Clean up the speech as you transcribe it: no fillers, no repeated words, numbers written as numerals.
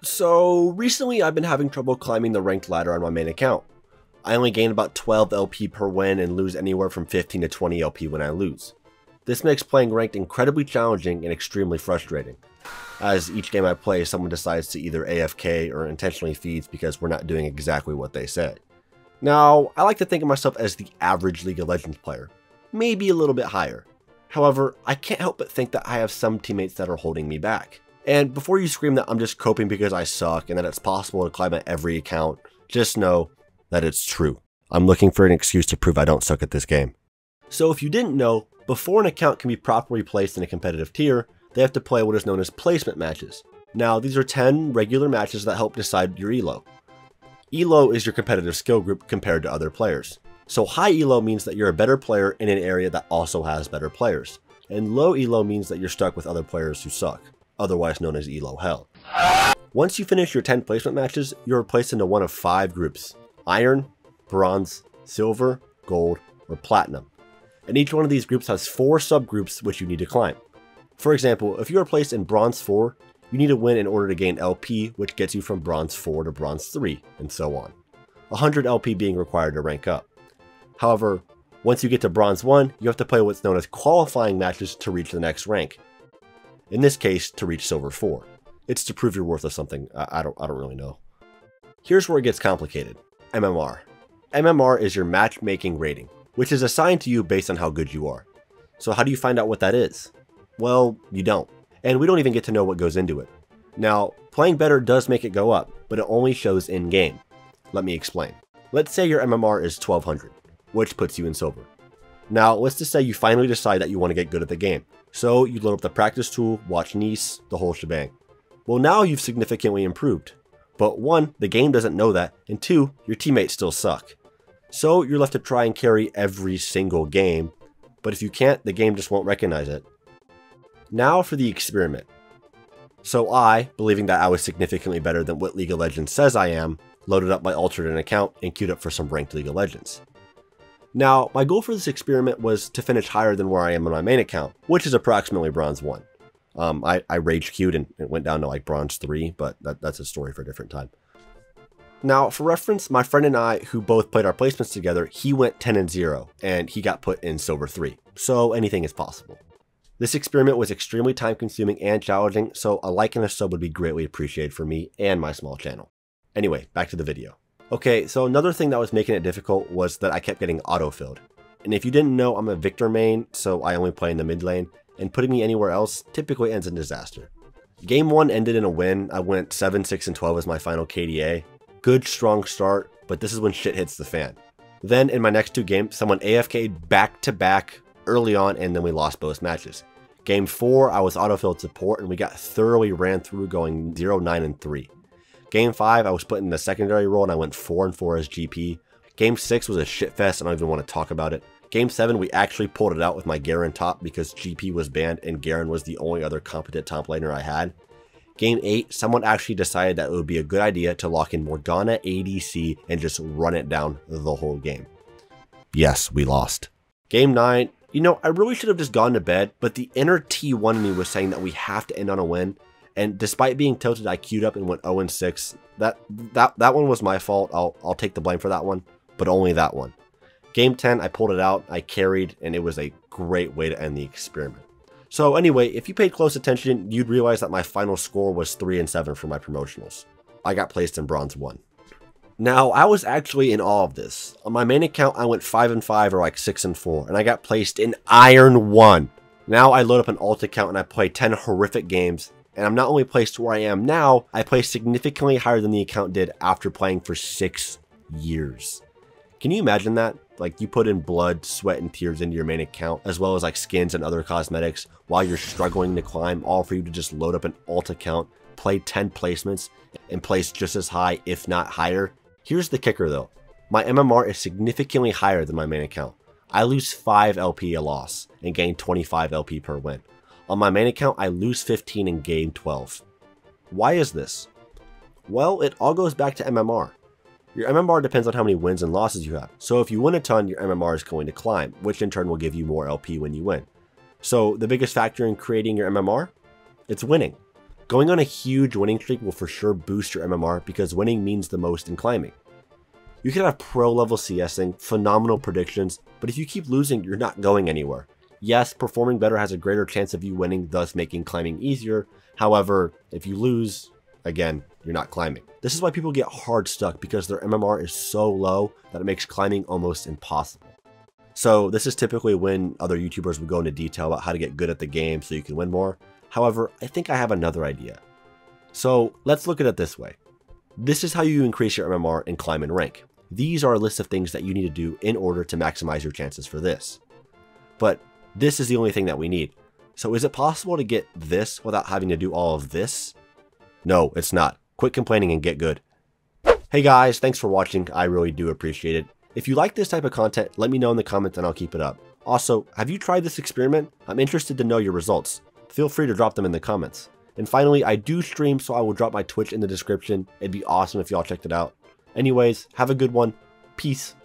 So recently I've been having trouble climbing the ranked ladder on my main account. I only gain about 12 LP per win and lose anywhere from 15 to 20 LP when I lose. This makes playing ranked incredibly challenging and extremely frustrating, as each game I play someone decides to either AFK or intentionally feeds because we're not doing exactly what they say. Now, I like to think of myself as the average League of Legends player, maybe a little bit higher. However, I can't help but think that I have some teammates that are holding me back. And before you scream that I'm just coping because I suck and that it's possible to climb at every account, just know that it's true. I'm looking for an excuse to prove I don't suck at this game. So if you didn't know, before an account can be properly placed in a competitive tier, they have to play what is known as placement matches. Now, these are 10 regular matches that help decide your elo. Elo is your competitive skill group compared to other players. So high elo means that you're a better player in an area that also has better players. And low elo means that you're stuck with other players who suck, otherwise known as elo hell. Once you finish your 10 placement matches, you're placed into one of 5 groups: iron, bronze, silver, gold, or platinum. And each one of these groups has 4 subgroups which you need to climb. For example, if you are placed in bronze 4, you need to win in order to gain LP, which gets you from bronze 4 to bronze 3, and so on. 100 LP being required to rank up. However, once you get to bronze 1, you have to play what's known as qualifying matches to reach the next rank. In this case, to reach silver 4. It's to prove your worth of something. I don't really know. Here's where it gets complicated. MMR. MMR is your matchmaking rating, which is assigned to you based on how good you are. So how do you find out what that is? Well, you don't. And we don't even get to know what goes into it. Now, playing better does make it go up, but it only shows in-game. Let me explain. Let's say your MMR is 1200, which puts you in silver. Now, let's just say you finally decide that you want to get good at the game. So you load up the practice tool, watch Nice, the whole shebang. Well, now you've significantly improved. But 1, the game doesn't know that, and 2, your teammates still suck. So you're left to try and carry every single game, but if you can't, the game just won't recognize it. Now for the experiment. So I, believing that I was significantly better than what League of Legends says I am, loaded up my alternate account and queued up for some ranked League of Legends. Now, my goal for this experiment was to finish higher than where I am on my main account, which is approximately bronze 1. I rage queued and it went down to like bronze 3, but that's a story for a different time. Now, for reference, my friend and I, who both played our placements together, he went 10-0, and he got put in silver 3, so anything is possible. This experiment was extremely time consuming and challenging, so a like and a sub would be greatly appreciated for me and my small channel. Anyway, back to the video. Okay, so another thing that was making it difficult was that I kept getting autofilled. And if you didn't know, I'm a Victor main, so I only play in the mid lane, and putting me anywhere else typically ends in disaster. Game 1 ended in a win. I went 7, 6, and 12 as my final KDA. Good, strong start, but this is when shit hits the fan. Then in my next 2 games, someone AFK'd back-to-back early on, and then we lost both matches. Game 4, I was autofilled support, and we got thoroughly ran through going 0, 9, and 3. Game 5, I was put in the secondary role, and I went 4 and 4 as GP. Game 6 was a shitfest, I don't even want to talk about it. Game 7, we actually pulled it out with my Garen top because GP was banned, and Garen was the only other competent top laner I had. Game 8, someone actually decided that it would be a good idea to lock in Morgana ADC and just run it down the whole game. Yes, we lost. Game 9, you know, I really should have just gone to bed, but the inner T1 in me was saying that we have to end on a win, and despite being tilted, I queued up and went 0-6. That one was my fault. I'll take the blame for that one, but only that one. Game 10, I pulled it out, I carried, and it was a great way to end the experiment. So anyway, if you paid close attention, you'd realize that my final score was 3 and 7 for my promotionals. I got placed in bronze 1. Now, I was actually in awe of this. On my main account, I went 5 and 5 or like 6 and 4, and I got placed in iron 1. Now I load up an alt account and I play 10 horrific games, and I'm not only placed where I am now, I play significantly higher than the account did after playing for 6 years. Can you imagine that? Like, you put in blood, sweat, and tears into your main account, as well as like skins and other cosmetics, while you're struggling to climb, all for you to just load up an alt account, play 10 placements, and place just as high, if not higher. Here's the kicker though. My MMR is significantly higher than my main account. I lose 5 LP a loss, and gain 25 LP per win. On my main account, I lose 15 and gain 12. Why is this? Well, it all goes back to MMR. Your MMR depends on how many wins and losses you have. So if you win a ton, your MMR is going to climb, which in turn will give you more LP when you win. So the biggest factor in creating your MMR? It's winning. Going on a huge winning streak will for sure boost your MMR because winning means the most in climbing. You can have pro level CSing, phenomenal predictions, but if you keep losing, you're not going anywhere. Yes, performing better has a greater chance of you winning, thus making climbing easier. However, if you lose, again, you're not climbing. This is why people get hard stuck, because their MMR is so low that it makes climbing almost impossible. So this is typically when other YouTubers would go into detail about how to get good at the game so you can win more. However, I think I have another idea. So let's look at it this way. This is how you increase your MMR and climb in rank. These are a list of things that you need to do in order to maximize your chances for this. But this is the only thing that we need. So is it possible to get this without having to do all of this? No, it's not. Quit complaining and get good. Hey guys, thanks for watching. I really do appreciate it. If you like this type of content, let me know in the comments and I'll keep it up. Also, have you tried this experiment? I'm interested to know your results. Feel free to drop them in the comments. And finally, I do stream, so I will drop my Twitch in the description. It'd be awesome if y'all checked it out. Anyways, have a good one. Peace.